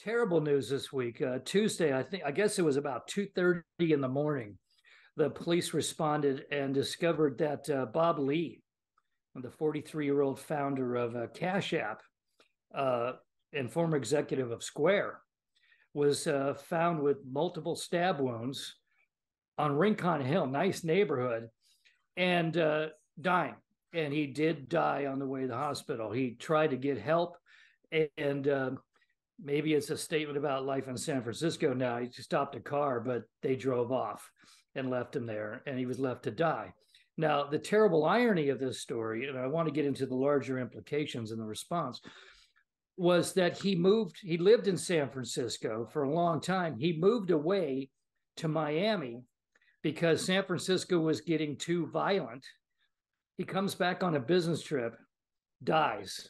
terrible news this week. Tuesday, I guess it was about 2:30 in the morning. The police responded and discovered that Bob Lee, the 43-year-old founder of Cash App and former executive of Square, was found with multiple stab wounds on Rincon Hill, nice neighborhood, and dying. And he did die on the way to the hospital. He tried to get help, and maybe it's a statement about life in San Francisco now. He stopped a car, but they drove off and left him there, and he was left to die. Now, the terrible irony of this story, and I want to get into the larger implications in the response, was that he lived in San Francisco for a long time. He moved away to Miami because San Francisco was getting too violent. He comes back on a business trip, dies,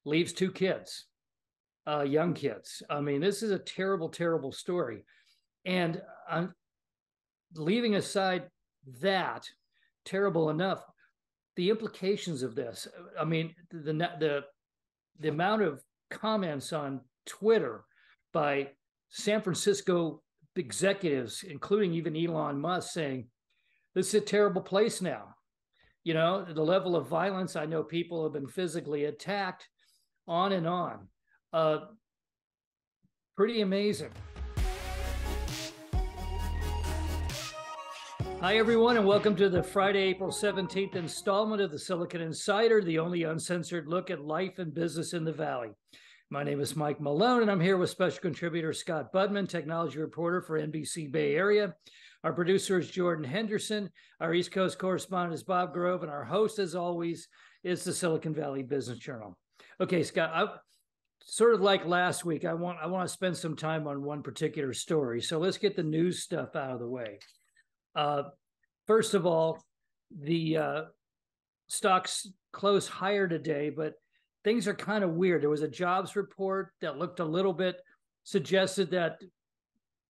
leaves two kids, young kids. I mean, this is a terrible, terrible story. And I'm leaving aside that, terrible enough, the implications of this. I mean, the amount of comments on Twitter by San Francisco executives, including even Elon Musk, saying, this is a terrible place now. You know, the level of violence, I know people have been physically attacked, on and on. Pretty amazing. Hi, everyone, and welcome to the Friday, April 17th installment of the Silicon Insider, the only uncensored look at life and business in the Valley. My name is Mike Malone, and I'm here with special contributor Scott Budman, technology reporter for NBC Bay Area. Our producer is Jordan Henderson. Our East Coast correspondent is Bob Grove, and our host, as always, is the Silicon Valley Business Journal. Okay, Scott, sort of like last week, I want to spend some time on one particular story. So let's get the news stuff out of the way. First of all, the stocks closed higher today, but things are kind of weird. There was a jobs report that looked a little bit, suggested that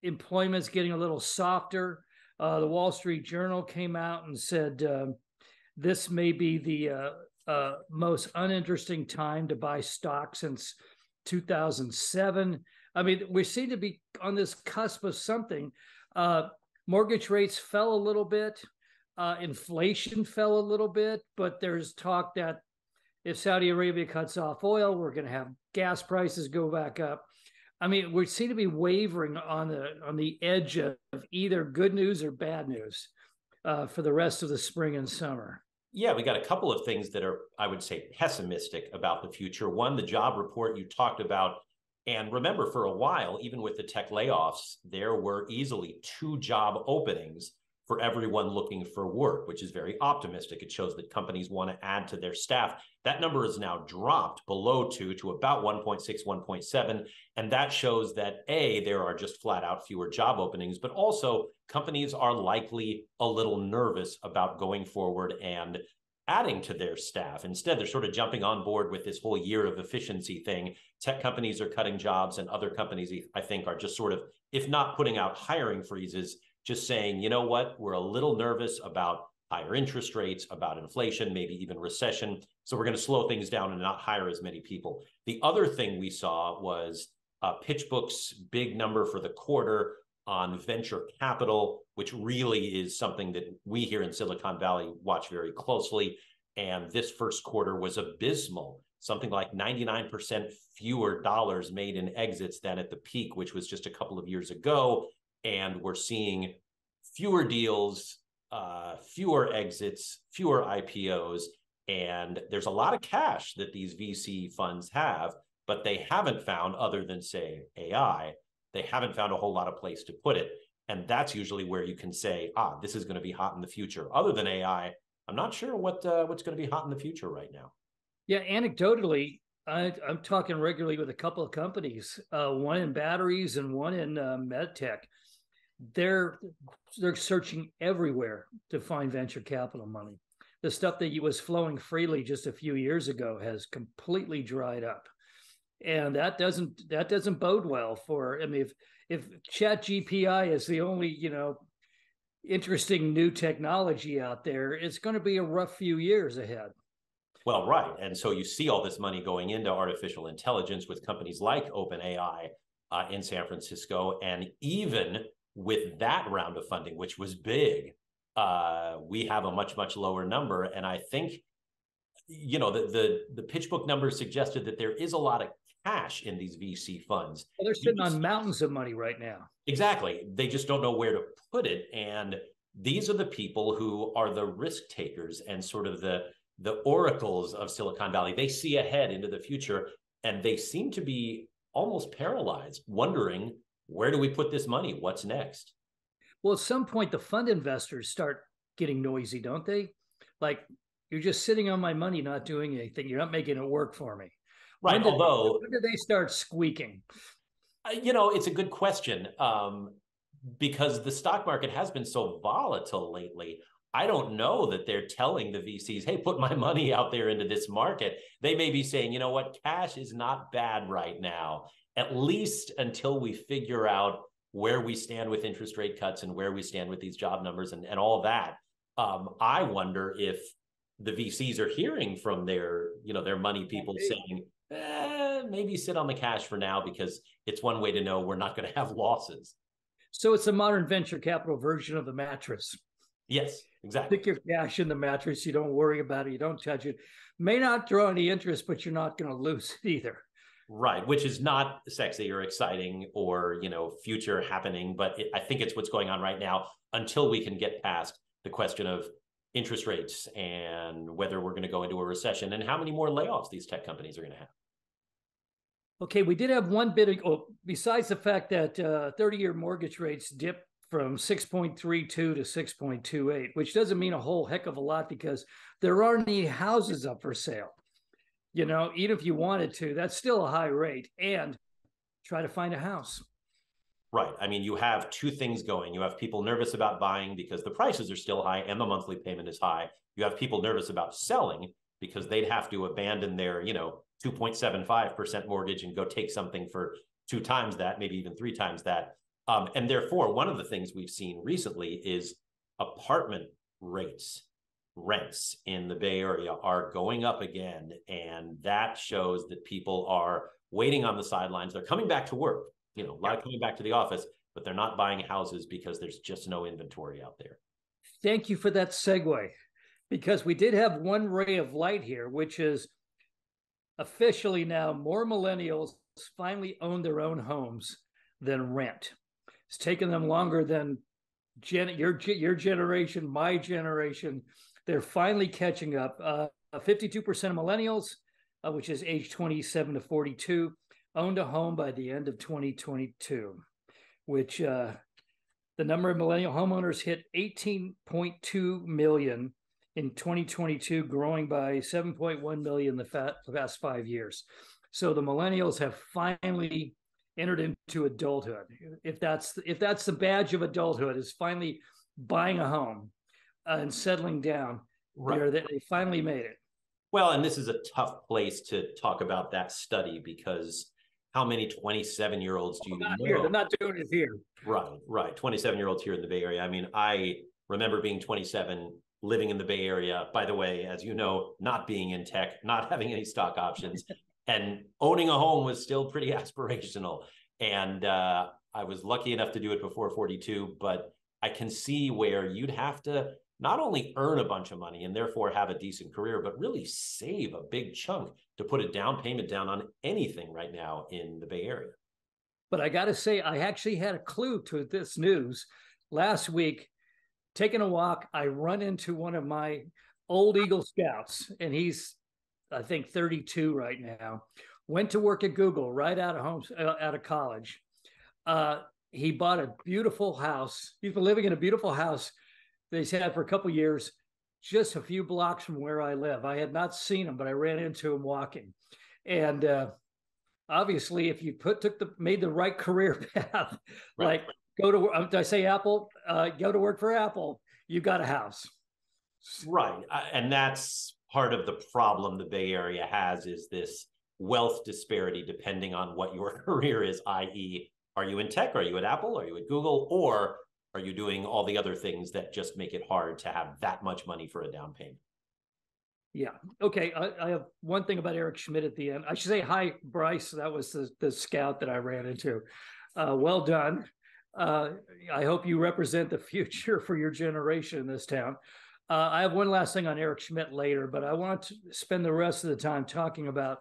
employment's getting a little softer. The Wall Street Journal came out and said this may be the most uninteresting time to buy stock since 2007. I mean, we seem to be on this cusp of something. Mortgage rates fell a little bit. Inflation fell a little bit, but there's talk that if Saudi Arabia cuts off oil, we're going to have gas prices go back up. I mean, we seem to be wavering on the edge of either good news or bad news for the rest of the spring and summer. Yeah, we got a couple of things that are, I would say, pessimistic about the future. One, the job report you talked about. And remember, for a while, even with the tech layoffs, there were easily 2 job openings for everyone looking for work, which is very optimistic. It shows that companies want to add to their staff. That number is now dropped below 2 to about 1.6, 1.7. And that shows that, A, there are just flat out fewer job openings, but also companies are likely a little nervous about going forward and adding to their staff. Instead, they're sort of jumping on board with this whole year of efficiency thing. Tech companies are cutting jobs, and other companies, I think, are just sort of, if not putting out hiring freezes, just saying, you know what, we're a little nervous about higher interest rates, about inflation, maybe even recession. So we're going to slow things down and not hire as many people. The other thing we saw was PitchBook's big number for the quarter on venture capital, which really is something that we here in Silicon Valley watch very closely. And this first quarter was abysmal, something like 99% fewer dollars made in exits than at the peak, which was just a couple of years ago. And we're seeing fewer deals, fewer exits, fewer IPOs. And there's a lot of cash that these VC funds have, but they haven't found, other than, say, AI, they haven't found a whole lot of place to put it. And that's usually where you can say, this is going to be hot in the future. Other than AI, I'm not sure what's going to be hot in the future right now. Yeah, anecdotally, I'm talking regularly with a couple of companies, one in batteries and one in med tech. They're searching everywhere to find venture capital money. The stuff that was flowing freely just a few years ago has completely dried up. And that doesn't bode well for, I mean, if ChatGPT is the only, interesting new technology out there, it's going to be a rough few years ahead. Well, right. And so you see all this money going into artificial intelligence with companies like OpenAI in San Francisco. And even with that round of funding, which was big, we have a much, much lower number. And I think, the pitch book numbers suggested that there is a lot of cash in these VC funds. Well, they're sitting on mountains of money right now. Exactly. They just don't know where to put it. And these are the people who are the risk takers and sort of the oracles of Silicon Valley. They see ahead into the future, and they seem to be almost paralyzed, wondering, where do we put this money? What's next? Well, at some point, the fund investors start getting noisy, don't they? Like, you're just sitting on my money, not doing anything. You're not making it work for me. Right. When did they start squeaking? It's a good question, because the stock market has been so volatile lately. I don't know that they're telling the VCs, hey, put my money out there into this market. They may be saying, you know what, cash is not bad right now, at least until we figure out where we stand with interest rate cuts and where we stand with these job numbers and all of that. I wonder if the VCs are hearing from their money people saying, maybe sit on the cash for now, because it's one way to know we're not going to have losses. So it's a modern venture capital version of the mattress. Yes, exactly. Stick your cash in the mattress. You don't worry about it. You don't touch it. May not draw any interest, but you're not going to lose it either. Right, which is not sexy or exciting or, future happening. But I think it's what's going on right now, until we can get past the question of interest rates and whether we're going to go into a recession and how many more layoffs these tech companies are going to have. Okay, we did have one bit of, besides the fact that 30-year mortgage rates dipped from 6.32 to 6.28, which doesn't mean a whole heck of a lot because there aren't any houses up for sale. Even if you wanted to, that's still a high rate, and try to find a house. Right. I mean, you have two things going. You have people nervous about buying because the prices are still high and the monthly payment is high. You have people nervous about selling because they'd have to abandon their, 2.75% mortgage and go take something for 2 times that, maybe even 3 times that. And therefore, one of the things we've seen recently is apartment rents in the Bay Area are going up again. And that shows that people are waiting on the sidelines. They're coming back to work. A lot of coming back to the office, but they're not buying houses because there's just no inventory out there. Thank you for that segue, because we did have one ray of light here, which is officially now more millennials finally own their own homes than rent. It's taken them longer than your generation, my generation. They're finally catching up. 52% of millennials, which is age 27 to 42, owned a home by the end of 2022, which the number of millennial homeowners hit 18.2 million in 2022, growing by 7.1 million the past 5 years. So the millennials have finally entered into adulthood. If that's the badge of adulthood, is finally buying a home and settling down. Right. They finally made it. Well, and this is a tough place to talk about that study, because how many 27-year-olds do you know? Here. They're not doing it here. Right. 27-year-olds here in the Bay Area. I mean, I remember being 27, living in the Bay Area, by the way, as you know, not being in tech, not having any stock options, and owning a home was still pretty aspirational. And I was lucky enough to do it before 42, but I can see where you'd have to not only earn a bunch of money and therefore have a decent career, but really save a big chunk to put a down payment down on anything right now in the Bay Area. But I got to say, I actually had a clue to this news. Last week, taking a walk, I run into one of my old Eagle Scouts, and he's, I think, 32 right now. Went to work at Google right out of college. He bought a beautiful house. He's been living in a beautiful house that he's had for a couple of years, just a few blocks from where I live. I had not seen him, but I ran into him walking. And obviously, if you made the right career path, right. Like go to, did I say Apple? Go to work for Apple, you got a house. Right. And that's part of the problem the Bay Area has, is this wealth disparity depending on what your career is, i.e., are you in tech? Are you at Apple? Are you at Google? Or are you doing all the other things that just make it hard to have that much money for a down payment? Yeah. Okay. I have one thing about Eric Schmidt at the end. I should say hi, Bryce. That was the scout that I ran into. Well done. Uh, I hope you represent the future for your generation in this town. I have one last thing on Eric Schmidt later, but I want to spend the rest of the time talking about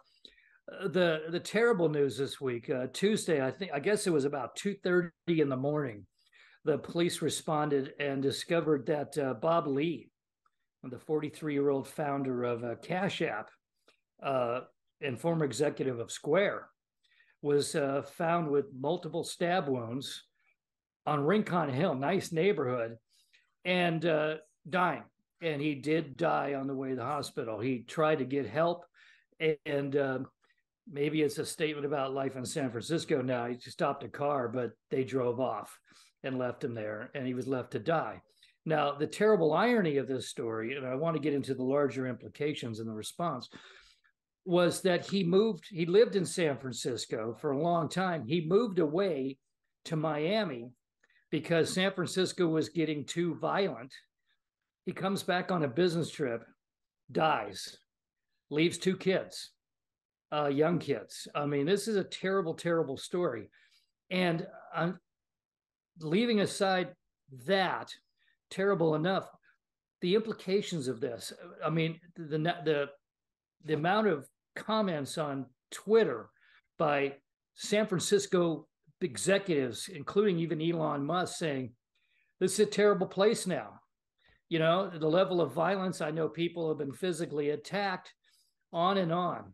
the terrible news this week. Tuesday, I guess it was about 2:30 in the morning. The police responded and discovered that Bob Lee, the 43-year-old founder of Cash App uh, and former executive of Square, was found with multiple stab wounds on Rincon Hill, nice neighborhood, and dying. And he did die on the way to the hospital. He tried to get help, and maybe it's a statement about life in San Francisco now. He stopped a car, but they drove off and left him there, and he was left to die. Now, the terrible irony of this story, and I want to get into the larger implications in the response, was that he lived in San Francisco for a long time. He moved away to Miami because San Francisco was getting too violent. He comes back on a business trip, dies, leaves two kids, young kids. I mean, this is a terrible, terrible story. And I'm leaving aside that, terrible enough, the implications of this. I mean, the amount of comments on Twitter by San Francisco executives, including even Elon Musk, saying this is a terrible place now. You know, the level of violence. I know people have been physically attacked, on and on.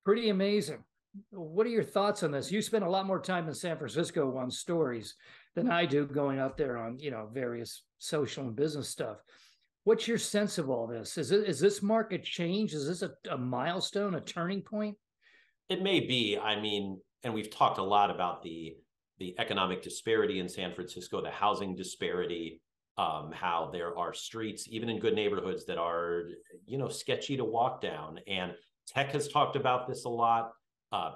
Pretty amazing. What are your thoughts on this? You spend a lot more time in San Francisco on stories than I do going out there on, various social and business stuff. What's your sense of all this? Is this market change? Is this a milestone, a turning point? It may be. I mean, and we've talked a lot about the economic disparity in San Francisco, the housing disparity, how there are streets, even in good neighborhoods, that are, sketchy to walk down. And tech has talked about this a lot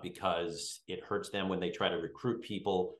because it hurts them when they try to recruit people.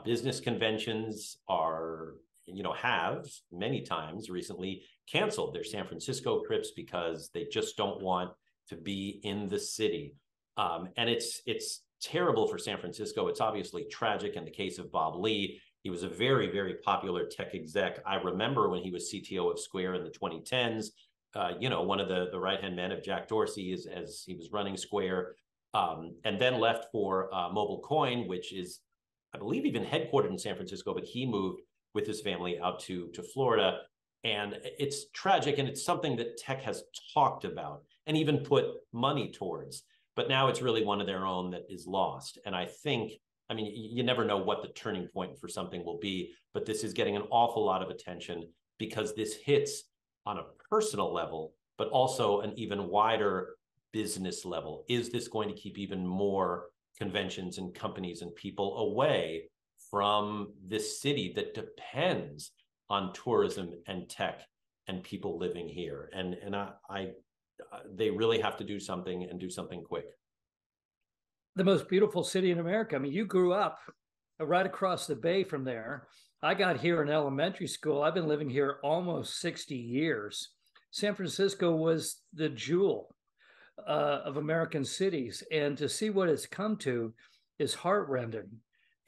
Business conventions have many times recently canceled their San Francisco trips because they just don't want to be in the city. And it's terrible for San Francisco. It's obviously tragic in the case of Bob Lee. He was a very, very popular tech exec. I remember when he was CTO of Square in the 2010s, one of the right-hand men of Jack Dorsey as he was running Square, and then left for Mobile Coin, which is, I believe, even headquartered in San Francisco, but he moved with his family out to Florida. And it's tragic, and it's something that tech has talked about and even put money towards. But now it's really one of their own that is lost. And I think, you never know what the turning point for something will be, but this is getting an awful lot of attention because this hits on a personal level, but also an even wider business level. Is this going to keep even more conventions and companies and people away from this city that depends on tourism and tech and people living here? And they really have to do something, and do something quick. The most beautiful city in America. I mean, you grew up right across the bay from there. I got here in elementary school. I've been living here almost 60 years. San Francisco was the jewel of American cities. And to see what it's come to is heartrending.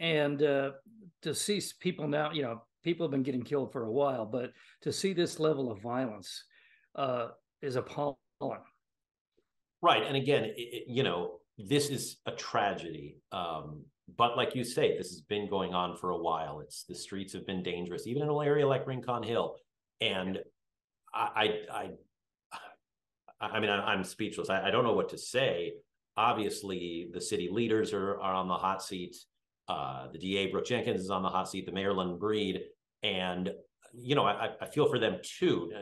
And to see people now, people have been getting killed for a while, but to see this level of violence is appalling. Right. And again, this is a tragedy. But like you say, this has been going on for a while. The streets have been dangerous, even in an area like Rincon Hill. And I'm speechless. I don't know what to say. Obviously, the city leaders are on the hot seat. The DA, Brooke Jenkins, is on the hot seat, the mayor, London Breed. And, I feel for them too.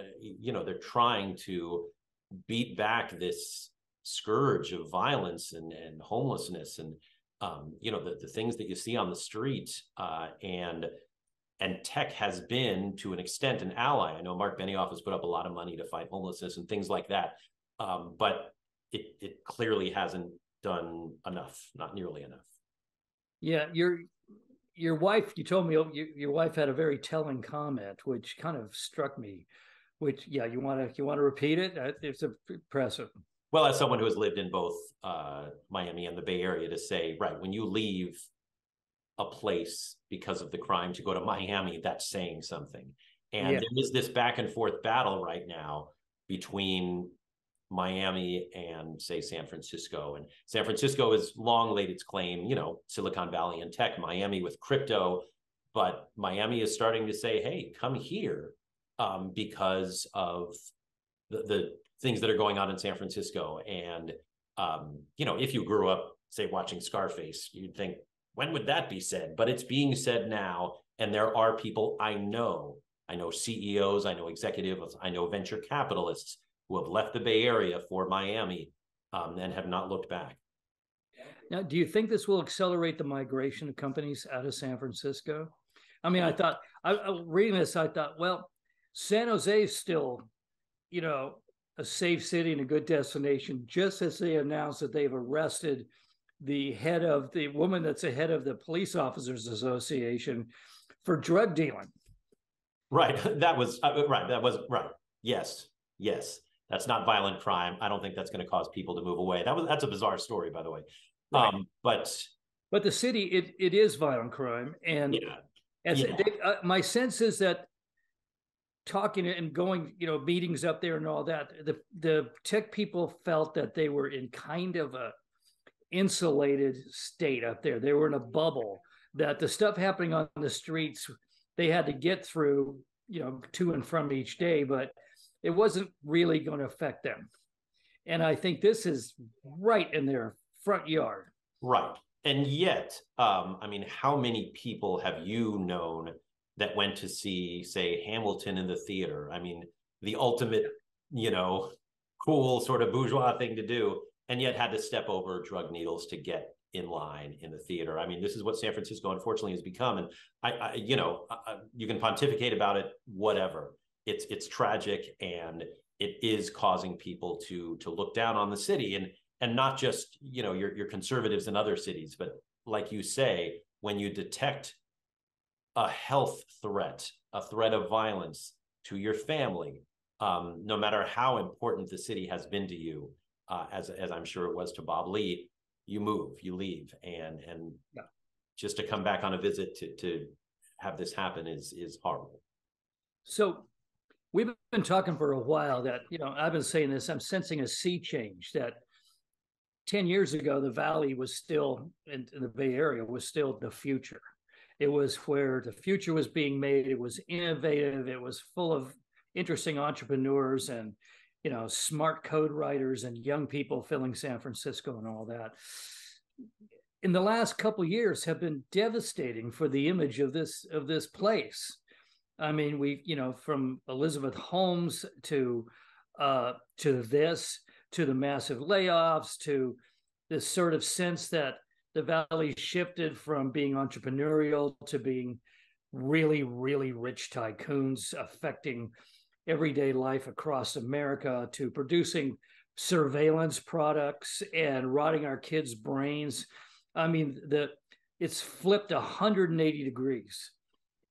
They're trying to beat back this scourge of violence and homelessness and, the things that you see on the street. And tech has been, to an extent, an ally. I know Mark Benioff has put up a lot of money to fight homelessness and things like that. But it clearly hasn't done enough, not nearly enough. Yeah, your wife, you told me your wife had a very telling comment, which kind of struck me. which, yeah, you want to repeat it? It's impressive. Well, as someone who has lived in both Miami and the Bay Area, to say, right, when you leave a place because of the crime to go to Miami, that's saying something. And Yeah. there is this back and forth battle right now between Miami and, say, San Francisco. And San Francisco has long laid its claim, Silicon Valley and tech, Miami with crypto. But Miami is starting to say, hey, come here, because of the things that are going on in San Francisco. And, if you grew up, say, watching Scarface, you'd think, when would that be said? But it's being said now. And there are people I know CEOs, I know executives, I know venture capitalists who have left the Bay Area for Miami, and have not looked back. Now, do you think this will accelerate the migration of companies out of San Francisco? I mean, I thought, reading this, I thought, well, San Jose is still, a safe city and a good destination, just as they announced that they've arrested the woman that's the head of the Police Officers Association for drug dealing. Right. That was right. That was right. Yes. That's not violent crime. I don't think that's going to cause people to move away. That's a bizarre story, by the way. Right. But the city, it is violent crime, and my sense is that talking and going, meetings up there and all that, the tech people felt that they were in kind of a insulated state up there. They were in a bubble, that the stuff happening on the streets, they had to get through, to and from each day, but it wasn't really going to affect them. And I think this is right in their front yard. Right. And yet, how many people have you known that went to see, say, Hamilton in the theater? I mean, the ultimate, cool sort of bourgeois thing to do, and yet had to step over drug needles to get in line in the theater. I mean, this is what San Francisco, unfortunately, has become. And you can pontificate about it, whatever. It's tragic, and it is causing people to look down on the city, and not just, your conservatives in other cities, but like you say, when you detect a health threat, a threat of violence to your family, no matter how important the city has been to you, as I'm sure it was to Bob Lee, you move, you leave, and just to come back on a visit to have this happen is horrible. So we've been talking for a while that, I've been saying this, I'm sensing a sea change, that 10 years ago, the Valley was still, in the Bay Area, was still the future. It was where the future was being made. It was innovative. It was full of interesting entrepreneurs and, smart code writers and young people filling San Francisco and all that. In the last couple of years have been devastating for the image of this place. I mean, we, from Elizabeth Holmes to this, to the massive layoffs, to this sort of sense that the Valley shifted from being entrepreneurial to being really, really rich tycoons affecting everyday life across America, to producing surveillance products and rotting our kids' brains. I mean, it's flipped 180 degrees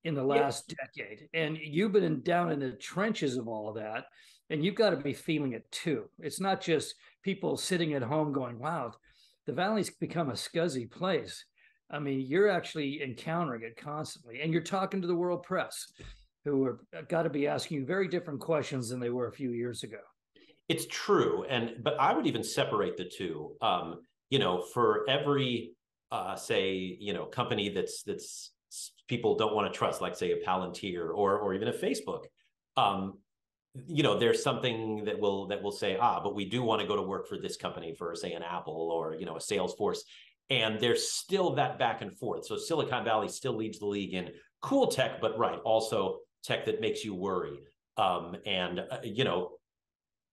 in the last decade. And you've been down in the trenches of all of that, and you've got to be feeling it too. It's not just people sitting at home going, wow, the Valley's become a scuzzy place. I mean, you're actually encountering it constantly, and you're talking to the world press, who are got to be asking you very different questions than they were a few years ago. It's true. But I would even separate the two. For every, company that's people don't want to trust, like, say, a Palantir or even a Facebook, there's something that will say, but we do want to go to work for this company, for, say, an Apple or, a Salesforce. And there's still that back and forth. So Silicon Valley still leads the league in cool tech, but also tech that makes you worry.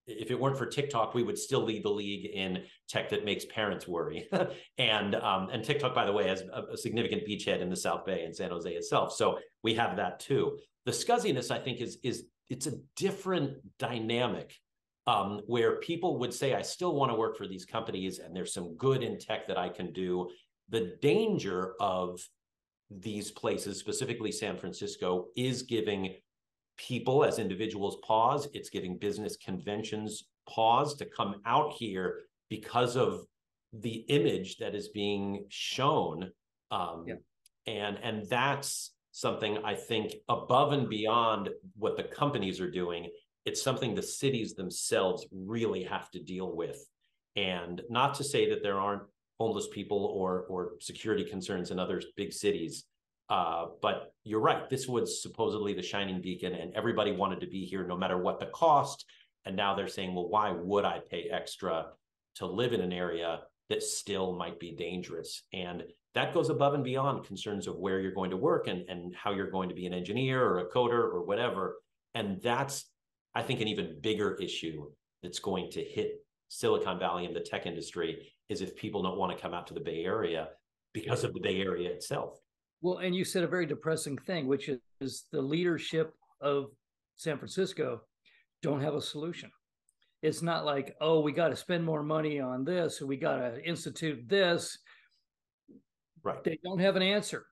If it weren't for TikTok, we would still lead the league in tech that makes parents worry. and TikTok, by the way, has a significant beachhead in the South Bay and San Jose itself. So we have that too. The scuzziness, I think, is it's a different dynamic, where people would say, I still want to work for these companies, and there's some good in tech that I can do. The danger of these places, specifically San Francisco, is giving people as individuals pause. It's giving business conventions pause to come out here because of the image that is being shown. And that's something I think above and beyond what the companies are doing. It's something the cities themselves really have to deal with. And not to say that there aren't homeless people or security concerns in other big cities, but you're right. This was supposedly the shining beacon, and everybody wanted to be here no matter what the cost. And now they're saying, well, why would I pay extra to live in an area that still might be dangerous? And that goes above and beyond concerns of where you're going to work and how you're going to be an engineer or a coder or whatever. And that's, I think, an even bigger issue that's going to hit Silicon Valley and the tech industry, is if people don't want to come out to the Bay Area because of the Bay Area itself. Well, and you said a very depressing thing, which is the leadership of San Francisco don't have a solution. It's not like, oh, we got to spend more money on this, or we got to institute this. Right. They don't have an answer.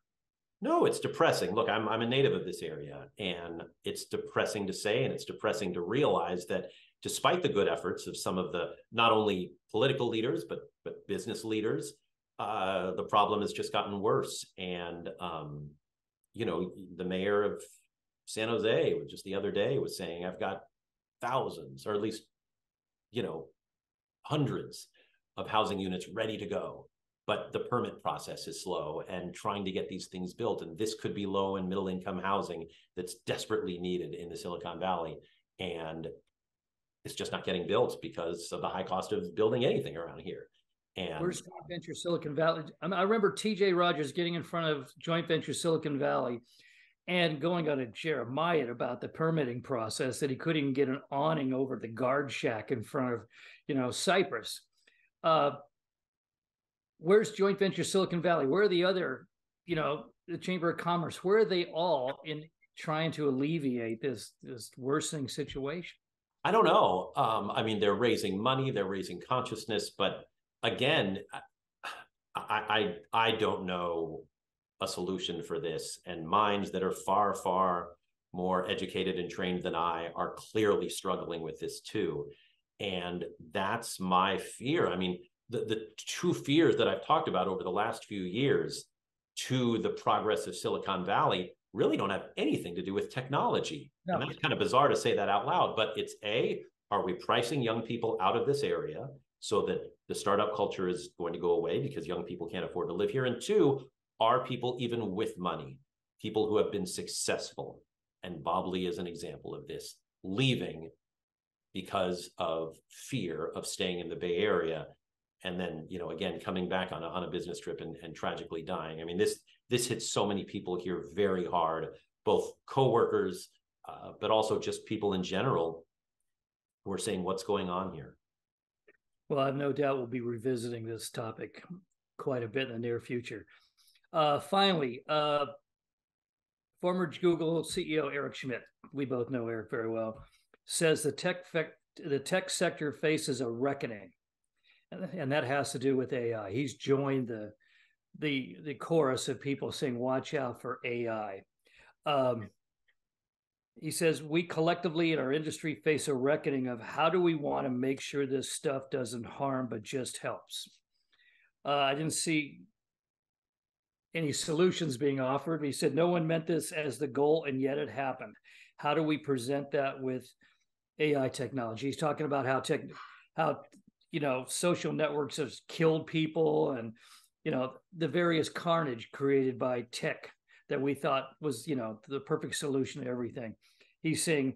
No, it's depressing. Look, I'm a native of this area, and it's depressing to say, and it's depressing to realize that despite the good efforts of some of the not only political leaders, but business leaders, the problem has just gotten worse. And, the mayor of San Jose, just the other day, was saying, I've got thousands, or at least, hundreds of housing units ready to go. But the permit process is slow, and trying to get these things built. And this could be low and middle income housing that's desperately needed in the Silicon Valley. And it's just not getting built because of the high cost of building anything around here. And where's Joint Venture Silicon Valley? I remember TJ Rogers getting in front of Joint Venture Silicon Valley and going on a Jeremiah about the permitting process, that he couldn't even get an awning over the guard shack in front of, Cypress. Where's Joint Venture Silicon Valley? Where are the other, the Chamber of Commerce? Where are they all in trying to alleviate this worsening situation? I don't know. They're raising money, they're raising consciousness, but again, I don't know a solution for this. And minds that are far, far more educated and trained than I are clearly struggling with this too. And that's my fear. The two fears that I've talked about over the last few years to the progress of Silicon Valley really don't have anything to do with technology. No. And that's kind of bizarre to say that out loud, but it's are we pricing young people out of this area so that the startup culture is going to go away because young people can't afford to live here? And two, are people even with money, people who have been successful, and Bob Lee is an example of this, leaving because of fear of staying in the Bay Area, and then, again, coming back on a business trip and tragically dying. This hits so many people here very hard, both coworkers, but also just people in general who are saying, what's going on here? Well, I have no doubt we'll be revisiting this topic quite a bit in the near future. Finally, former Google CEO Eric Schmidt, we both know Eric very well, says the tech sector faces a reckoning. And that has to do with AI. He's joined the chorus of people saying, watch out for AI. He says, we collectively in our industry face a reckoning of how do we want to make sure this stuff doesn't harm, but just helps. I didn't see any solutions being offered. He said, no one meant this as the goal, and yet it happened. How do we present that with AI technology? He's talking about how social networks have killed people, and, the various carnage created by tech that we thought was, the perfect solution to everything. He's saying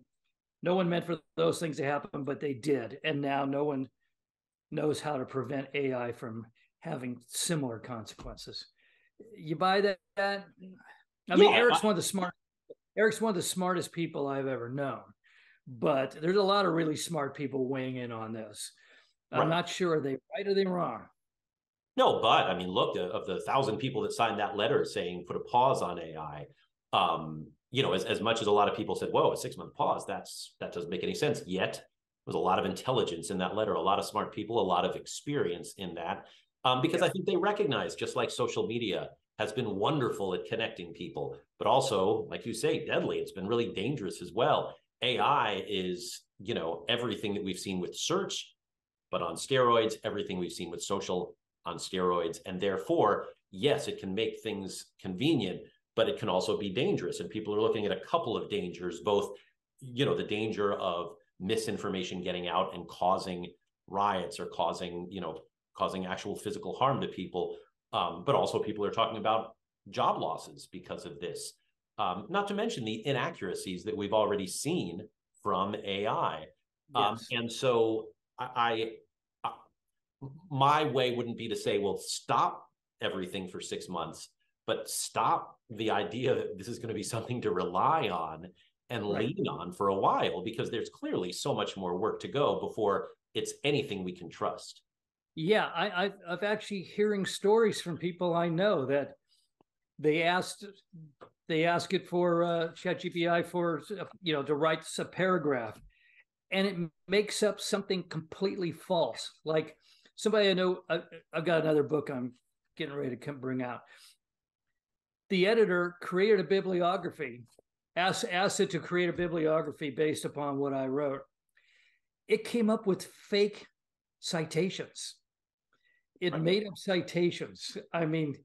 no one meant for those things to happen, but they did. And now no one knows how to prevent AI from having similar consequences. You buy that? Eric's one of the smartest people I've ever known, but there's a lot of really smart people weighing in on this. I'm not sure, are they right or are they wrong? No, but look, of the 1,000 people that signed that letter saying put a pause on AI, as much as a lot of people said, whoa, a 6-month pause, that doesn't make any sense. Yet there was a lot of intelligence in that letter, a lot of smart people, a lot of experience in that, because I think they recognize, just like social media, has been wonderful at connecting people, but also, like you say, deadly. It's been really dangerous as well. AI is, everything that we've seen with search, but on steroids, everything we've seen with social on steroids. And therefore, yes, it can make things convenient, but it can also be dangerous. And people are looking at a couple of dangers, both, the danger of misinformation getting out and causing riots or causing actual physical harm to people. But also people are talking about job losses because of this. Not to mention the inaccuracies that we've already seen from AI. Yes. And so my way wouldn't be to say, well, stop everything for 6 months, but stop the idea that this is going to be something to rely on and lean on for a while, because there's clearly so much more work to go before it's anything we can trust. Yeah, I've actually hearing stories from people I know that they ask it for ChatGPT for to write a paragraph, and it makes up something completely false. Like somebody I know, I've got another book I'm getting ready to bring out. The editor created a bibliography, asked it to create a bibliography based upon what I wrote. It came up with fake citations. It made up citations. I mean,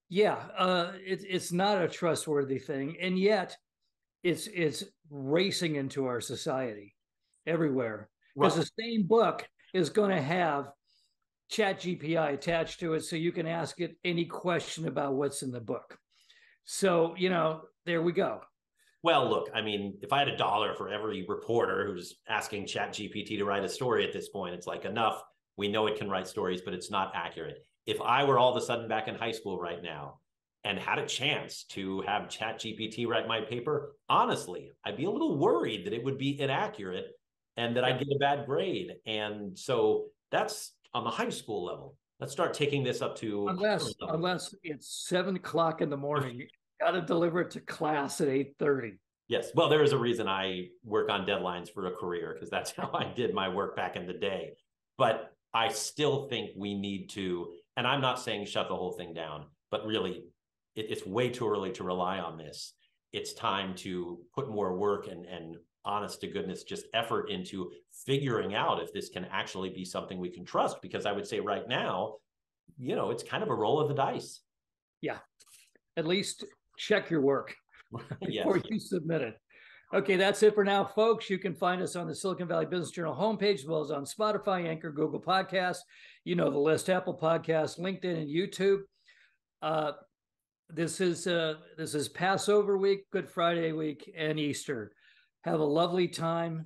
yeah, it's not a trustworthy thing, and yet it's racing into our society everywhere, because the same book is going to have ChatGPT attached to it, so you can ask it any question about what's in the book. So there we go. Well, look, I mean, if I had $1 for every reporter who's asking ChatGPT to write a story at this point, it's like, enough. We know it can write stories, but it's not accurate. If I were all of a sudden back in high school right now and had a chance to have ChatGPT write my paper, honestly, I'd be a little worried that it would be inaccurate and that I'd get a bad grade. And so that's on the high school level. Let's start taking this up to unless it's 7 o'clock in the morning. You got to deliver it to class at 8:30. Yes. Well, there is a reason I work on deadlines for a career, because that's how I did my work back in the day. But I still think we need to, and I'm not saying shut the whole thing down, but really it's way too early to rely on this. It's time to put more work and honest to goodness, just effort into figuring out if this can actually be something we can trust. Because I would say right now, it's kind of a roll of the dice. Yeah. At least check your work before you submit it. Okay, that's it for now, folks. You can find us on the Silicon Valley Business Journal homepage, as well as on Spotify, Anchor, Google Podcasts, the list, Apple Podcasts, LinkedIn, and YouTube. This is Passover week, Good Friday week, and Easter. Have a lovely time,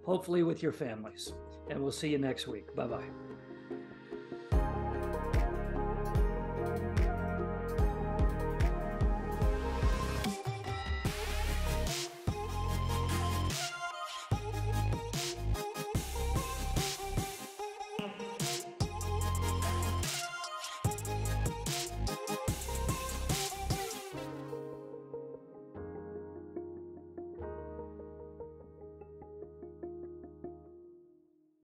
hopefully with your families, and we'll see you next week. Bye-bye.